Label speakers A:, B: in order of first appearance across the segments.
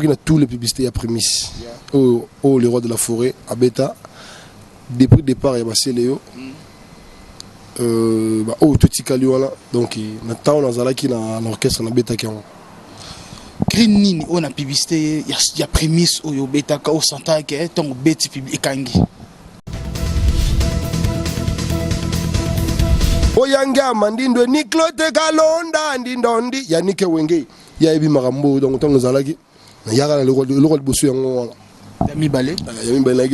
A: Il y a tous les publicités à prémisse. Oh, le roi de la forêt, à Beta. Depuis le départ, il y a Léo. Oh, tout petit Kaliola. Donc, maintenant, on a l'orchestre na Beta qui est
B: Green Nini, on a publicité, il y a prémisse au Beta, au Santa, qui est un bête public.
A: Oyanga mandindo niklote kalonda ndindondi ya nike wenge ya ebi marambo donc tango zalaki ya kana le roi de bosu yango
B: Yami balé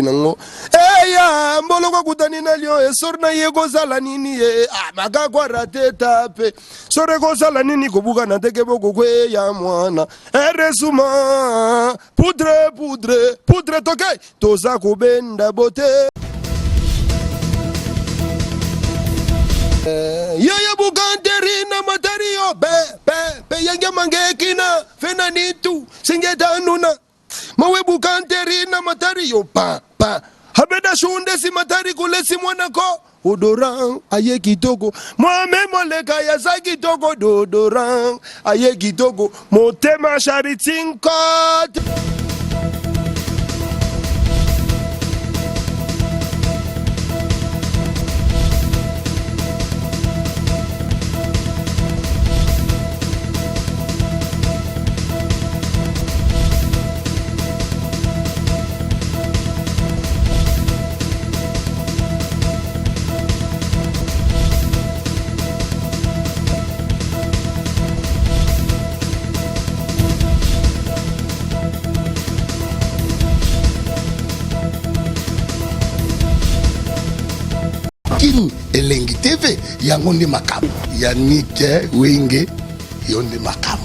A: nango eya mbolo ko kutani na lio esorna yego zala nini e maka kwa rateta pe sore ko zala nini ko buka na teke boko kwe ya mwana eresuma poudre toke toza ko benda bote. Yaya bukanteri na matario be yenge mangekina fena nitu singeta nuna mawe bukanteri na matario pa habeda shunde si matari kule si mwanako odorang aye kitoko mwame moleka ya sa kitoko dodorang aye kitoko motema sharitinkote.
C: Elengi TV yango ndi makamu Yannick Wenge yonde makamu.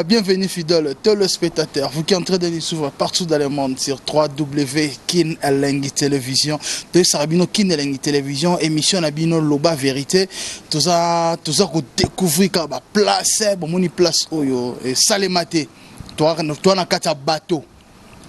B: Bienvenue fidèles téléspectateurs, vous qui êtes en train de nous suivre partout dans le monde sur www.Kin Elengi Télévision, de Sarabino Kin Elengi Télévision, émission Nabino Loba Vérité, tout ça découvrir quand ba place, bon place oyo et salemate, toi na kata bateau.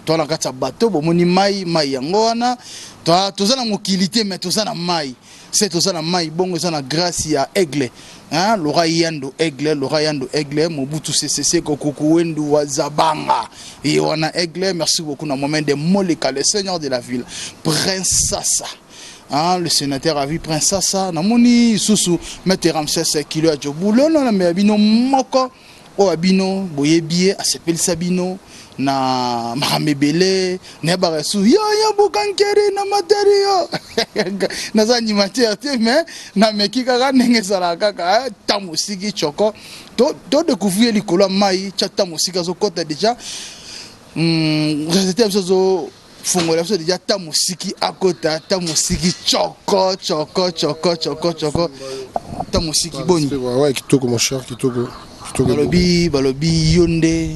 B: Toi na kata bateau bo moni mai yango wana toza na mokilité mais toza na mai c'est toza na mai bongo za na grâce ya aigle hein Laura Yando aigle Mobutu CCC Kokuku Wendu Wazabanga et wana aigle. Merci beaucoup na moment de Moleka le seigneur de la ville Prince Sassa. Hein, le sénateur a vu Prince Sassa na moni susu mettre Ramsès kilo a jobulo na me abino moko o abino boyebie a s'appelle Sabino na mahamebele ne barasu yo bukankeri na materio na animateur te mais na mekika ka ndenge sala kaka tamusiki choko to découvrir likolo mai cha tamusika zo kota déjà c'était zo fongola so déjà tamusiki akota tamusiki choko tamusiki boni
A: ouais kitoko mon cher kitoko
B: balobi yonde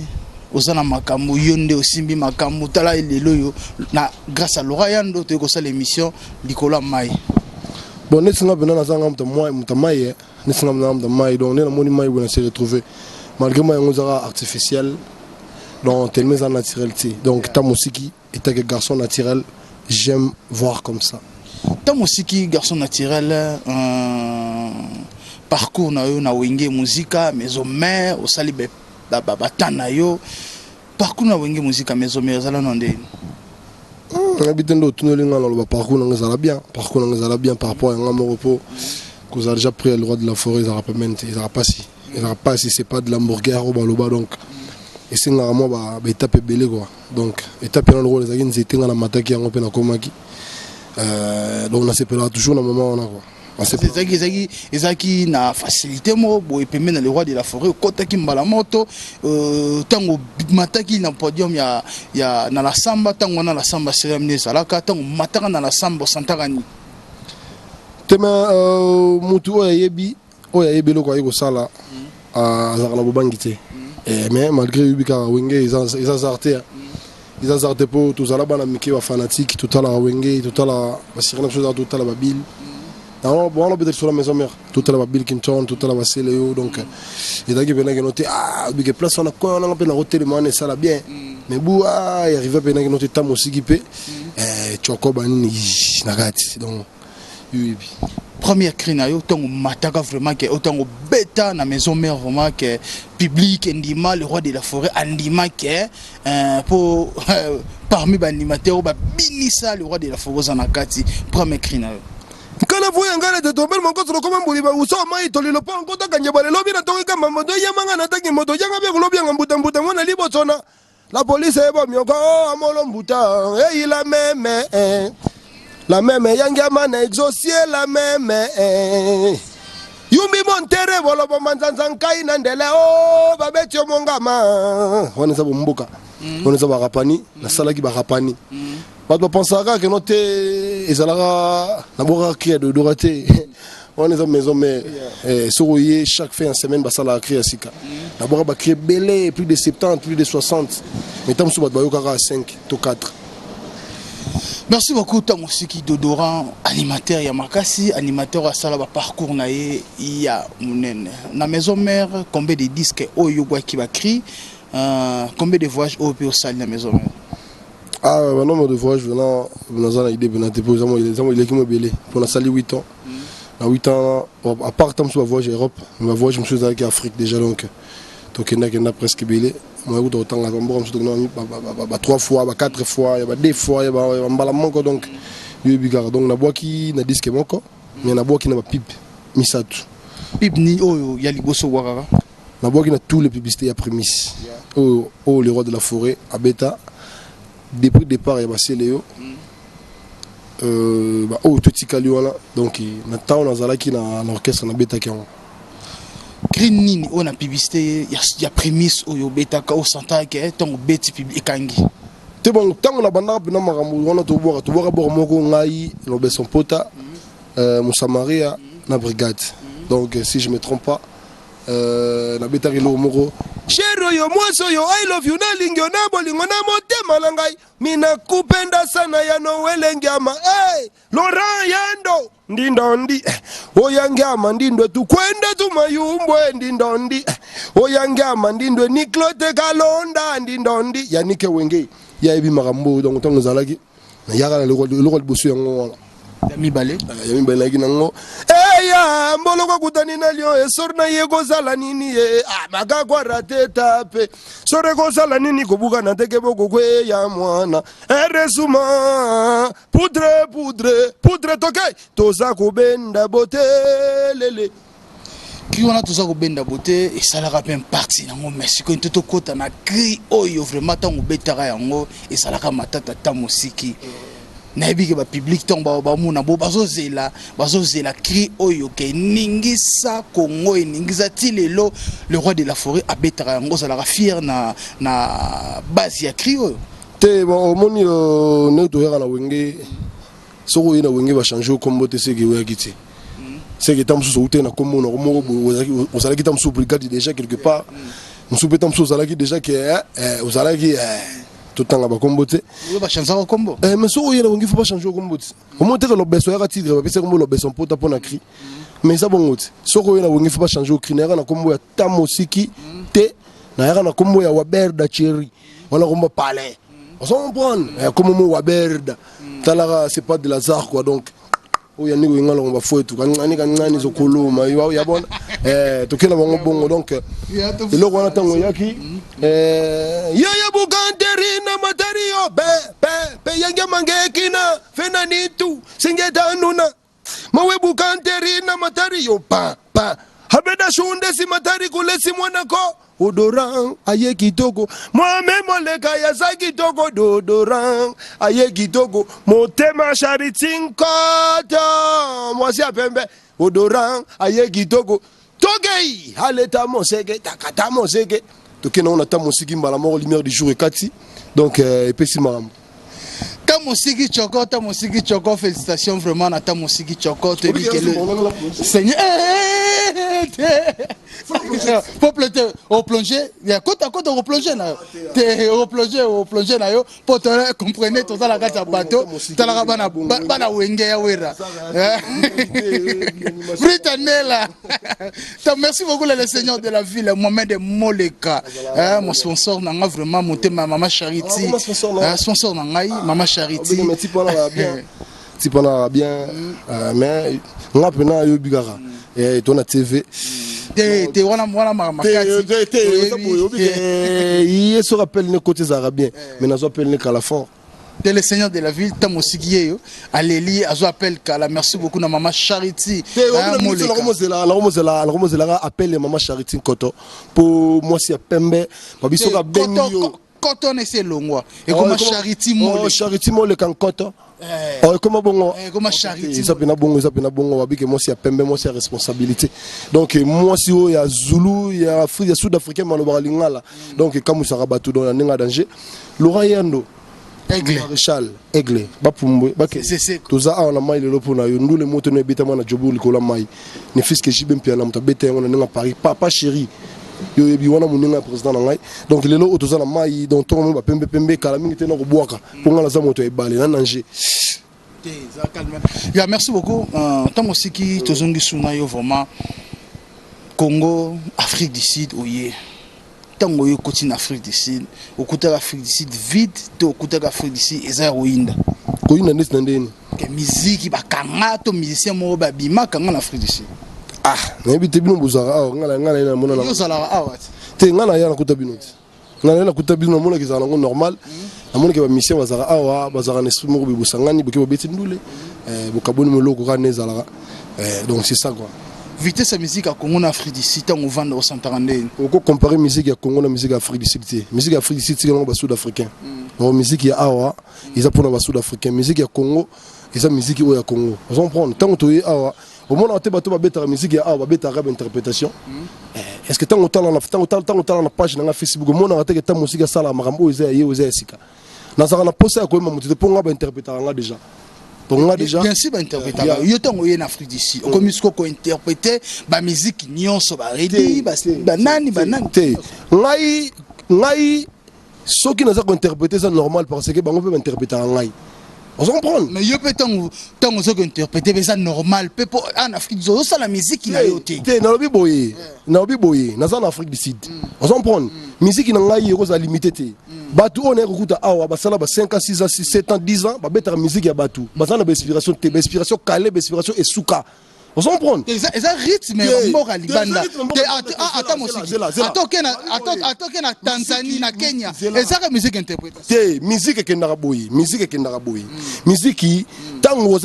B: osana makambo yonde osimbi makambo tala lelo yo na grâce à Laura Yando to ko sala émission likolo mai
A: bon nesinga bena na zanga mutamaye nesinga na mutamaye donc na moni mai bona se retrouver malgré moi ngozara artificiel donc tellement en naturalité donc tamusiki est un garçon naturel, j'aime voir comme ça
B: tamusiki garçon naturel parcours na yo na wenge musica maison mère au salibe batana yo parcours na wenge musica maison mère zala nonde
A: habitendo tunolinga na parcours na ngazala bien par rapport à ngamo repos que vous avez déjà pris le roi de la forêt ils n'aura pas si c'est pas de l'hamburger au baloba donc et c'est vraiment ba étape belé quoi donc étape dans le rôle les agents étaient dans la mataki en open komaki donc on s'appellera toujours dans moment on a quoi.
B: Ezaki na facilité mo boy pembe na le roi de la forêt kota ki mbala moto tango mataki na podium ya na la samba tango na la samba cérémonie salaka tango mataka na la samba santaka ni
A: tema mutu oyebi loko ayiko sala azakala bobangité mais malgré ubika wenge ils azarté pour tous ala bana miki wa fanatique tout ala wenge tout ala basirana chose tout ala babil. Alors, bon, on peut sur la maison mère. Tout à l'heure, Bill Kinton, tout à l'heure, Céléo. Donc, il y a des gens qui notent, il y a place, on a quoi, on a la route de mané, ça va bien. Mais bon, il arrive à peine à noter Tam aussi qui paie. Tu as quoi, Banini, Nagati. Donc, oui.
B: première cri na yo tongo mataka vraiment que autant au bêta na maison mère vraiment que public ndima le roi de la forêt andima que pour parmi les animateurs ba binisa le roi de la forêt zanakati première cri na yo
A: kana voya ngala de tomber mon contre comme mbuli ba uso mai to lelo pa ngota kanye ba lelo bina to ka mamodo yamanga na tangi moto yanga be kulobi nga mbuta mbuta mona libotona la police eba mioko amolo mbuta la même yanga na exaucer la même yumbi montere bolo bomanzanza nkai na ndele o babeti omongama wana sabu mbuka wana sabu rapani na sala ki ba rapani pas penser que notre ezalaka na boka créer de doraté on est en maison mais sourier chaque fin de semaine ça la créer sika na boka ba créer belé plus de 70 plus de 60 mais tam sou ba yoka 5 to 4.
B: Merci beaucoup Tamosiki Dodoran animateur ya makasi animateur à sala ba parcours na ye ya munene na maison mère combien de disques oyo gwa ki ba cri combien de voyages au pays au salle na maison mère.
A: Ah, un nombre de voyages venant dans l'idée venant pour exemple il est qui mobile pour la salle 8 ans. À 8 ans à part tant sur voyage Europe, ma voyage je suis allé en Afrique déjà donc il y a presque belé. Moi au temps là on me 3 fois, 4 fois, il y a 2 fois, il y a mbalamoko donc il bigard donc na bois qui na disque moko mais na bois qui na pipe misatu.
B: Pipe ni oyo ya liboso wakaka.
A: Na bois qui na tous les publicités à prémisse. Oh le roi de la forêt à bêta. Depuis le départ, il y a passé Léo. Oh, tout ce qu'il y a là. Donc, maintenant, on a un orchestre, on a bêta qui est
B: Green Nini, on a publicité, il y a prémisse, au bêta, au centre, qui est un bêti public.
A: C'est bon, tant on a bandé, on a tout boire, Moko, Ngaï, son Pota, Moussamaria, la brigade. Donc, si je ne me trompe pas, la bêta est au Moro. Chero yo mwaso yo I love you na lingyo na bolingo na motema na ngai mina kupenda sana ya no welengiama Laurent Yando ndindondi oyangiama ndindwe tukwende tumayumbwe ndindondi oyangiama ndindwe Niklote Kalonda ndindondi yanike wenge ya ibi marambo donc tango zalaki na yaka le bosu yango wala
B: Yami Balé
A: nango ya mboloko kutani na lio esorna yego zala nini ye maka kwa rate tape sore ko zala nini kobuka na teke boko kwe ya mwana eresuma poudre toke toza kubenda botelele
B: qui on a tout ça au benda beauté et ça la rappelle partie dans mon merci quand tout kota na cri oyo vraiment tant betara yango et ça la matata tamosiki na ebi ba public tomba ba muna bo bazozela cri oyo ke ningisa Congo et ningisa tilelo le roi de la forêt a betara yango ça la fier na base ya cri oyo
A: te bon moni ne to yaka na wenge soko yena wenge ba changer kombo te seki we akiti seki tam so ute na kombo na kombo o sala ki tam so brigade déjà quelque part on soupe tam so sala ki déjà que o sala ki tout temps ba kombo te
B: we ba changer ko kombo
A: mais soko yena wenge faut pas changer kombo te au moins te lo beso ya titre ba pese kombo lo beso pota pona cri mais ça bon ngote soko yena wenge faut pas changer au cri na na kombo ya tamosiki te na ya na kombo ya waberda cherry wala kombo palais on s'en prend comme mo waberda talara c'est pas de lazare quoi donc o ya ningo ngalo ngba fouetu kanani zo koloma ya bona to kela bango bongo donc elo wana tango yaki ya bukanterina matario be yenge mangekina fenanitu singeta nuna mawe bukanterina matario pa habeda shunde si matari kule si mwanako Odoran aye kitoko moi-même moleka ya za kitoko dodoran aye kitoko motema charitinkoto moi si apembe odoran aye kitoko togei aleta moseke takata moseke tokena on attend musiki mbala moko lumière du jour et kati donc epesi marambo
B: Tamosiki Choko, félicitations vraiment à Tamosiki Choko. Seigneur, faut plonger. Il y a côte à côte au replonger là. Au plonger là yo. Pour te comprendre tout ça la gâte à bateau. T'as la rabana bana wenge ya wera. Britannia. Merci beaucoup le Seigneur de la ville, Mohamed Moleka. Mon sponsor n'a vraiment monté ma maman Charity. Sponsor n'a Maman Charity.
A: Tipana bien, mais nga pena yo bigara to na TV
B: te wana makati
A: il se rappelle les côtés arabiens mais n'a appelle les calafort
B: de le seigneur de la ville tamosikiye aleli azo appelle kala merci beaucoup na maman Charity
A: la appelle maman Charity Koto pour moi si pembe babiso ka benyo
B: Koto ne se longwa et comme Charity Mole
A: Charity Mole kan Koto comment bon
B: comme Charity
A: ça pena bongo babike moi si pembe moi si responsabilité donc moi si o ya Zulu ya Afrique ya Sud-Africain malobara lingala donc comme ça rabatu dans la ninga danger Laurent Yando Aigle Maréchal Aigle bapumbe bake toza a na mai le lopo na yo ndule moto no ebeta mwana jobu likola mai ne fiske jibe mpia na mtabeta ngona ninga Paris papa chéri yo yebi wana muninga président na ngai donc lelo otoza na mai donc to mo pembe kala mingi te na ko bwaka pour ngala za moto ebale na danger
B: ya merci beaucoup tango siki tozongi suna yo vraiment Congo Afrique du Sud oye tango yo koti na Afrique du Sud okuta Afrique du Sud vide to okuta Afrique du Sud eza roinda
A: koyina nesi ndeni
B: ke musique bakanga to musicien mo babima kanga na Afrique du Sud
A: nayebi te bino bozala ngala na mona na
B: yozala awa
A: te ngala ya na kuta bino ngala na kuta bino mona kizala ngo normal na mona ke ba mission bazala awa bazala na esprit mo bibusangani boke bobeti ndule bokaboni moloko ka nezala donc c'est ça quoi
B: vitesse la musique à Congo en Afrique du Sud on vend au Santarandé
A: on peut comparer musique à Congo na musique à Afrique du Sud musique à Afrique du Sud c'est non ba sud-africain donc musique ya awa ils apprennent ba sud-africain musique à Congo et musique au ya Congo on prend tant que awa au moment où tu vas bêter la musique ya awa bêter arabe interprétation est-ce que tant autant na page na Facebook au moment où tu ta musique ça la marambo eza sika na ça na poster à quoi même tu te ponga ba interpréter là déjà déjà
B: bien sûr interpréter yo tango en Afrique du Sud comme il faut interpréter ba musique nyonso ba redi ba nani
A: te ngai ceux qui n'ont pas interprété ça normal parce que bango peut interpréter ngai on s'en prend
B: mais yo peut tango ceux qui interpréter ça normal peut en Afrique du Sud ça la musique il a yoté
A: na lobi boye na ça en Afrique du Sud on s'en prend musique na ngai yo za limité te batu on est kuta awa basala ba 5 ans 6 ans 7 ans 10 ans ba beta musique ya batu basala ba inspiration te ba inspiration calé ba inspiration esuka on s'en prend
B: eza rythme moral libanda attends musique attends na Tanzanie na Kenya eza ka musique interprétation
A: te musique ke ndaraboyi musique tango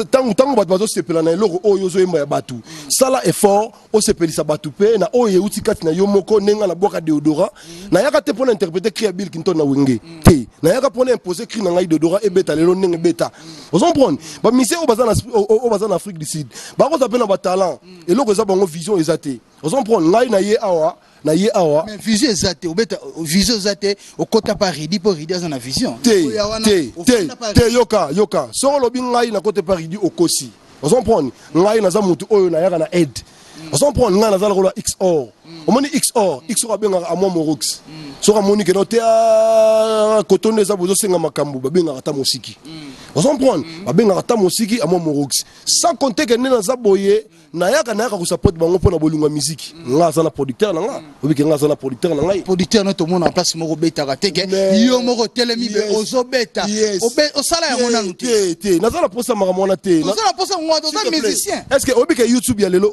A: batu bazo sepela na eloko oyo zo yemba ya batu sala effort o sepelisa batu pe na oyo euti kati na yo moko nenga na boka deodora na yaka te pona interpréter cri Bill Clinton na wenge te na yaka pona imposer cri na ngai deodora e beta lelo nenge beta on s'en prend ba mission o bazana Afrique du Sud ba ko zapena ba talent eloko za bango vision ezate on s'en prend ngai na ye awa
B: mais vision ezate obeta vision ezate okota pa ridi po ridi azana vision
A: te yoka so lobi ngai na kote pa ridi okosi on s'en prend ngai na za mutu oyo na yaka na aide on s'en prend ngai na za la XOR omoni XOR abenga amwa morox so ramoni ke no te kotonde za bozo senga makambu babenga ata mosiki on s'en prend babenga ata mosiki amwa morox sans compter que nena za boye na yaka ko support bango pona bolunga musique nga za na producteur na nga obike nga za na producteur na ngai
B: producteur no to mona en place moko beta ka teke yo moko telemi be ozo beta o sala ya mona nuti
A: te na za na posa mara mona te
B: na za na posa ngwa to za musicien
A: est-ce que obike YouTube ya lelo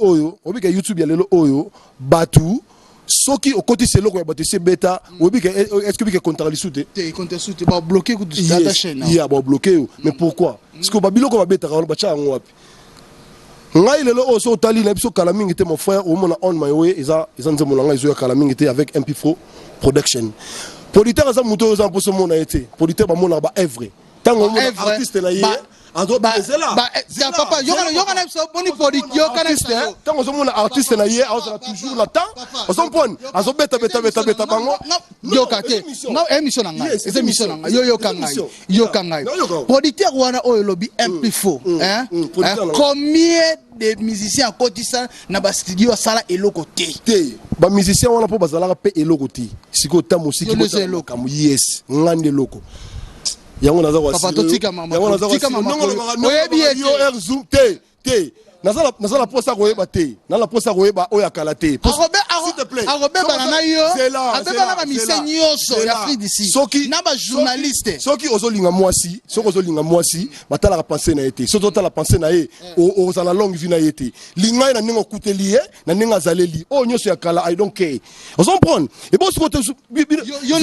A: oyo batu soki okoti seloko ya bato se beta obike est-ce que bike contre li soute
B: te contre soute ba bloquer ku ta chaîne
A: ya ba bloquer mais pourquoi parce que ba biloko ba beta ba cha ngo wapi ngai lelo o so tali na biso kala mingi te mon frère o mona on my way eza nzemo ngai zo ya kala mingi te avec MP4 production producteur za muto za poso mona ete producteur ba mona ba œuvre tango mona artiste na ye
B: papa yokana so boni politique yokana so
A: tango zo mona artiste na ye a toujours la temps on s'en prend azo beta bango
B: yokate na émission na ngai c'est émission na ngai yokanga producteur wana oyo lobi MP4 combien de musiciens kotisa na ba studio sala eloko te
A: ba musiciens wana po bazala pe eloko te siko ta musiki ko eloko yes ngande eloko yango naza wasi
B: papa totika mama
A: oyebi yo zoom te nazala posa koyeba te na la posa koyeba oya kala te s'il te plaît.
B: Arobeba na yo. Abeba na ba misenyoso ya Afrique d'ici.
A: Soki
B: na ba journaliste.
A: Soki ozolinga mwasi, soki ozolinga mwasi, batala ka penser na été. Soki otala penser na ye, ozala longue vie na été. Linga na ningo kuteli na ninga zaleli. Oh nyoso ya kala I don't care. Ozo prendre. Et bon soki yo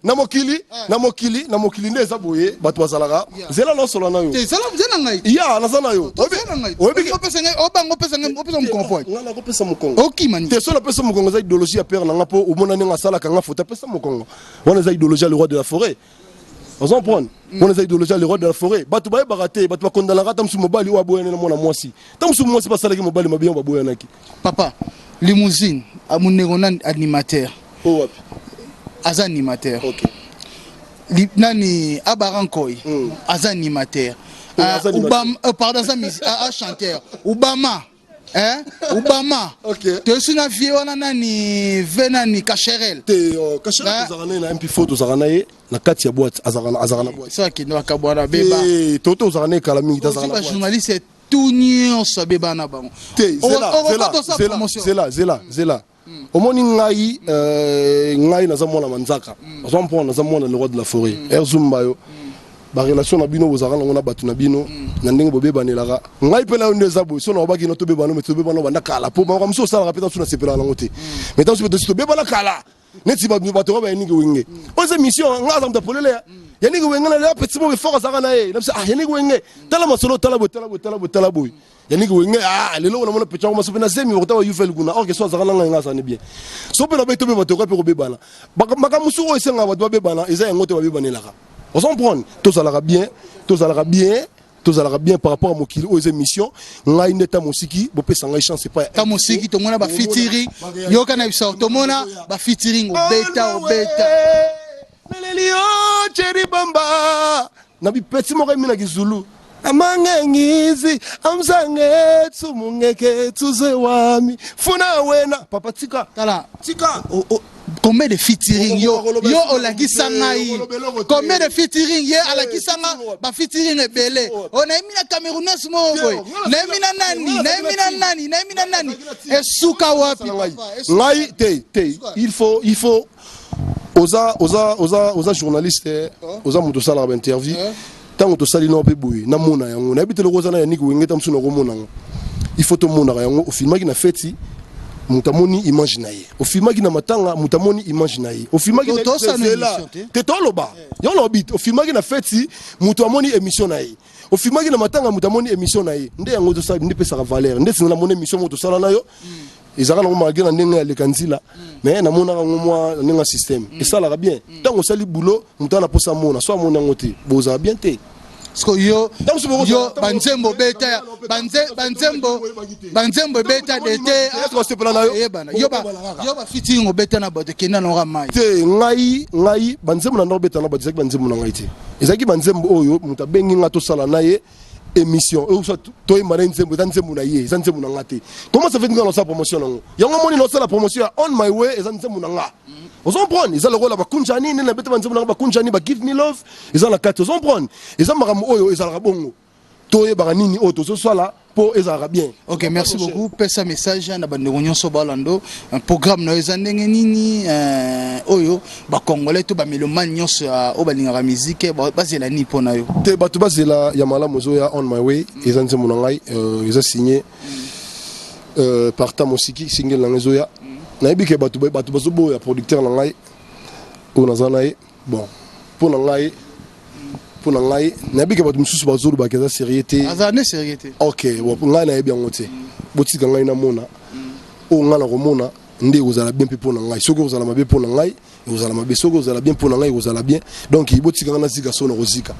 A: na mokili neza boye bato bazalaka. Zela no solo na yo.
B: Zela mzena ngai.
A: Ya nazana yo.
B: Obi pesa ngai obango pesa mkongo.
A: Ngala ko pesa mkongo.
B: Okimani.
A: Te solo pesa mkongo za idéologie ya père na ngapo omona ninga sala kanga fota pesa mkongo. On les a idéologie le roi de la forêt. On s'en prend. On les a idéologie le roi de la forêt. Batu ba baraté, batu ba kondala rata msu mobali wa boyana na mona mwasi. Tamsu mwasi ba sala ki mobali mabiyo ba boyana ki.
B: Papa, limousine amunegona animateur.
A: Oh wapi.
B: Aza animateur.
A: OK.
B: Nani Abarankoi, aza animateur. Obama, pardon, ça chanteur. Obama, hein? Obama.
A: OK.
B: Tu es une vieille nani venani Kacherel.
A: Te Kacherel zarané na MP photo zarané na kati ya boîte azarana boîte.
B: Ça qui doit kabwana beba.
A: Toto zarané kala mingi tazarana
B: boîte. Journaliste tout nyonso beba na bango.
A: Te zela. Omoni ngai ngai nazamona manzaka. Ozompo nazamona le roi de la forêt. Erzumba yo. Ba relation na bino bozaka na batu na bino na ndenge bobeba nelaka. Ngai pela ndeza boy so na obaki no tobeba no metobeba no banda kala po ba kamso sala rapeta suna sepela na ngote. Mais tant que tu tobeba la kala. Neti ba bato ba ningi wenge. Oze mission ngaza mtapolele ya. Yani wenge na petit mo fort saka na ye. Namsa yani wenge. Tala masolo tala boy. Yani wenge lelo na mona pecha ko masope na zemi ko tawa yufel guna or que so saka na ngasa ne bien. So pe na be tobe bato ko pe ko bebana. Baka musu o esenga bato bebana eza ngote ba bebana nelaka. On s'en prend. Tous allera bien par rapport à mon kilo aux émissions. Ngai neta musiki, bo pesa ngai chance pas.
B: Ta musiki to mona ba featuring. Yo kana bisa to mona ba featuring obeta.
A: Nelelio cheri bamba. Na bi petit mo mina kizulu. Amange ngizi amzange tsumungeke tuze wami. Funa wena papa tika.
B: Tala. Tika. Combien de featuring yo olaki sangai combien de featuring ye alaki sanga ba featuring ebele on a mis la camerounaise mo boy na mina nani esuka wapi
A: ngai te il faut oza journaliste oza moto sala ba interview tango to sali no pe boy na mona yango na bitelo ko zana ya niki wengeta msuna ko mona il faut to mona yango o filmaki na feti mutamoni image na ye ofimaki na matanga mutamoni image na ye ofimaki na zela te toloba yo lobit ofimaki na feti mutamoni émission na ye ofimaki na matanga mutamoni émission na ye nde yango to sa ndi pesa valeur nde singa mona émission moto sala na yo ezaka na ngoma gena ndenge le kanzila mais na mona ngomwa ndenge système et ça la bien tango sali boulot mutana posa mona so mona ngote boza bien te
B: yo banzembo beta dete yo ba fitting obeta na bote kena na ramai
A: te ngai banzembo na beta na bote banzembo na ngai te ezaki banzembo oyo mutabengi nga to sala na ye émission ou ça toi imane nzembo nzembo na ye nzembo na ngate comment ça fait nga na sa promotion nango yango moni no sala promotion on my way nzembo na nga on prend ils ont le rôle ba kunjani ne na beta nzembo na ba kunjani ba give me love ils ont la carte on prend ils ont maram oyo ils ont la bongo toi ba nini oto so swala pour ezara bien.
B: OK, merci beaucoup. Pesa message na bandeko nyonso balando un programme na ezandenge nini oyo ba congolais to ba melomane nyonso o balinga musique bazela ni pona yo.
A: Te batu bazela ya malamu zo ya on my way ezanze monangai eza signé par Tamosiki single na zo ya. Na ebike batu bazobo ya producteur na ngai o nazana ye bon pour na ngai n'habite pas de mususu bazulu ba kaza sérieuté
B: azane sérieuté
A: OK ngai na yebi ngote botika ngai na mona o ngala ko mona ndé ozala bien pe pona ngai soko ozala mabe pona ngai ozala mabe soko ozala bien pona ngai ozala bien donc botika ngana zika sona rozika.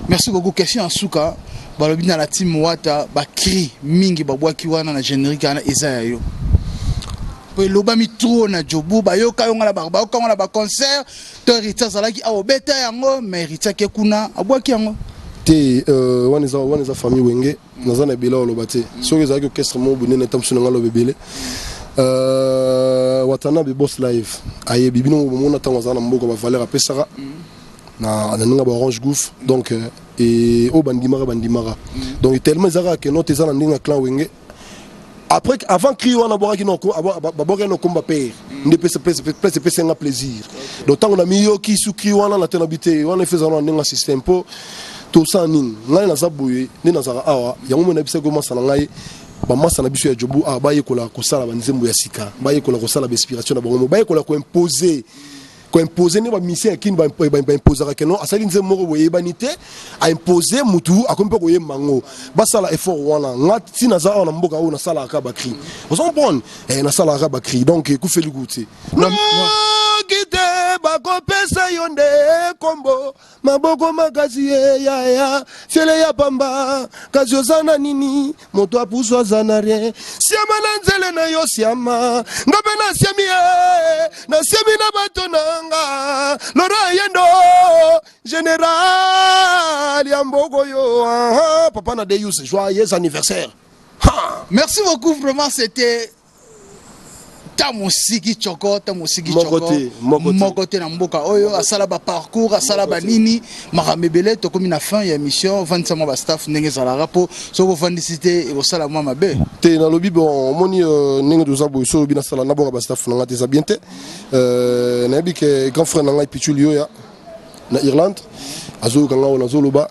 B: Merci beaucoup. Question en souka balobi na la team wata ba cri mingi ba bwaki wana na générique na ezaya yo pe loba mi trop na jobu ba yo kayonga la ba ko ngala ba concert to rita zalaki a obeta yango mais rita ke kuna abwaki yango
A: te waniza famille wenge nazana bila loba te soki zaki orchestre mo bunene tamsuna ngalo bebele watana be boss live aye bibino mona tango zana mboko ba valeur apesaka na ninga ba orange gouffre donc et o bandimara donc tellement zara que notre zana ndinga clan wenge après avant crier on a boire qui non combat père ne peut un plaisir donc tant on a mis qui sous crier on a la tenabilité on a fait un système pour tout ça nin ngai na zaboué ni na zara awa ya mo na bisa go masana ngai ba masana biso ya jobu a ba yekola ko sala ba nzembo ya sika ba yekola ko sala ba inspiration na bango ba yekola ko imposer ne ba mission qui ba imposer que non asali nzembo mo boye banité a imposer mutu akompe ko yemango ba sala effort wana ngati na za na mboka na sala ka ba cri vous comprenez na sala ka ba cri donc ku feli goûter kite bakopesa yonde kombo maboko makazi ya fiele ya pamba kazi ozana nini moto apuswa zana rien siama na nzele na yo siama ngabe na siami na bato nanga lora yendo général ya mboko yo papa na Deus joyeux anniversaire.
B: Merci beaucoup, vraiment c'était Tamosiki Choko, Mokote na mboka oyo asala ba parcours asala ba nini makamebele to komi na fin ya émission vandisa mo ba staff ndenge zala rapo soko vandisité e osala mo mabe
A: te na lobi bon moni ndenge doza boy so bina sala na boka ba staff na ngati za bien te na bi ke grand frère na ngai Pichulio ya na Irlande azo kanga ona zoloba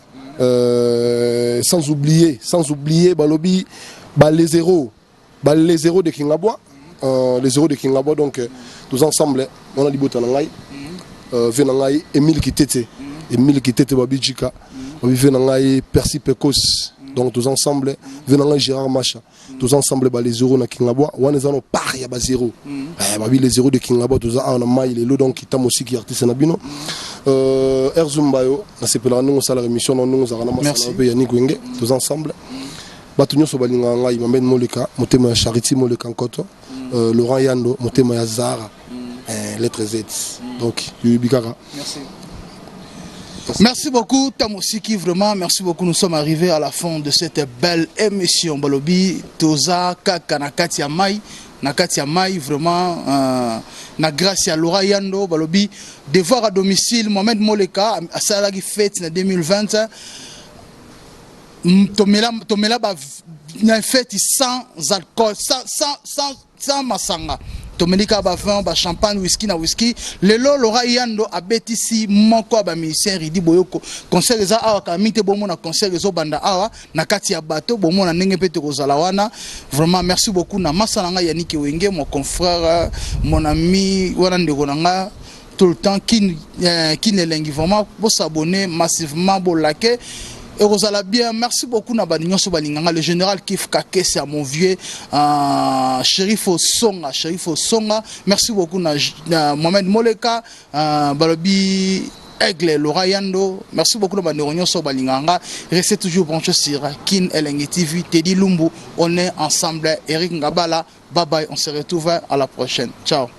A: sans oublier ba lobi ba les zéros de Kingabwa. Les zéros de Kingabo, donc tous ensemble, on a dit Botanangai, Venangai, Emile Kitete, Babijika, Venangai, Percy Pecos, donc tous ensemble, Venangai Gérard Macha, tous ensemble, les zéros de Kingabo, on est en part, il y a zéro. Les zéros de Kingabo, tous en maille, les lots, donc qui aussi qui artiste Nabino. Erzumbayo, c'est pour la nous, ça la rémission, nous avons Yannick Wenge, tous ensemble. Batunyo sobalinga ngai Mamben Moleka motema ya Charity Moleka Nkoto Laurent Yando motema ya Zara lettre Z donc Yubikara.
B: Merci beaucoup Tamosiki, vraiment merci beaucoup. Nous sommes arrivés à la fin de cette belle émission Balobi Toza Kaka Nakati ya Mai vraiment na grâce à Laurent Yando Balobi devoir à domicile Mohamed Moleka à Salagi fête en 2020. Tomela ba na fête sans alcool sans masanga tomelika ba vin ba champagne whisky lelo Laura Yando abetisi moko ba ministère Ridi Boyoko concert za awa kamite bomo na concert zo banda awa na kati ya bateau bomo na ndenge pete kozala wana vraiment merci beaucoup na masalanga Yannick Wenge mon confrère mon ami wana ndeko nanga tout le temps qui ne lengi vraiment pour s'abonner massivement pour liker. Et Rosala bien, merci beaucoup na banignon so balinganga le général Kif Kake c'est à mon vieux Shérif Osonga, merci beaucoup na Mohamed Moleka Balobi Aigle Laura Yando, merci beaucoup na banignon so balinganga, restez toujours branchés sur Kin Elengi TV, Teddy Lumbu, on est ensemble, Eric Ngabala, bye bye, on se retrouve à la prochaine. Ciao.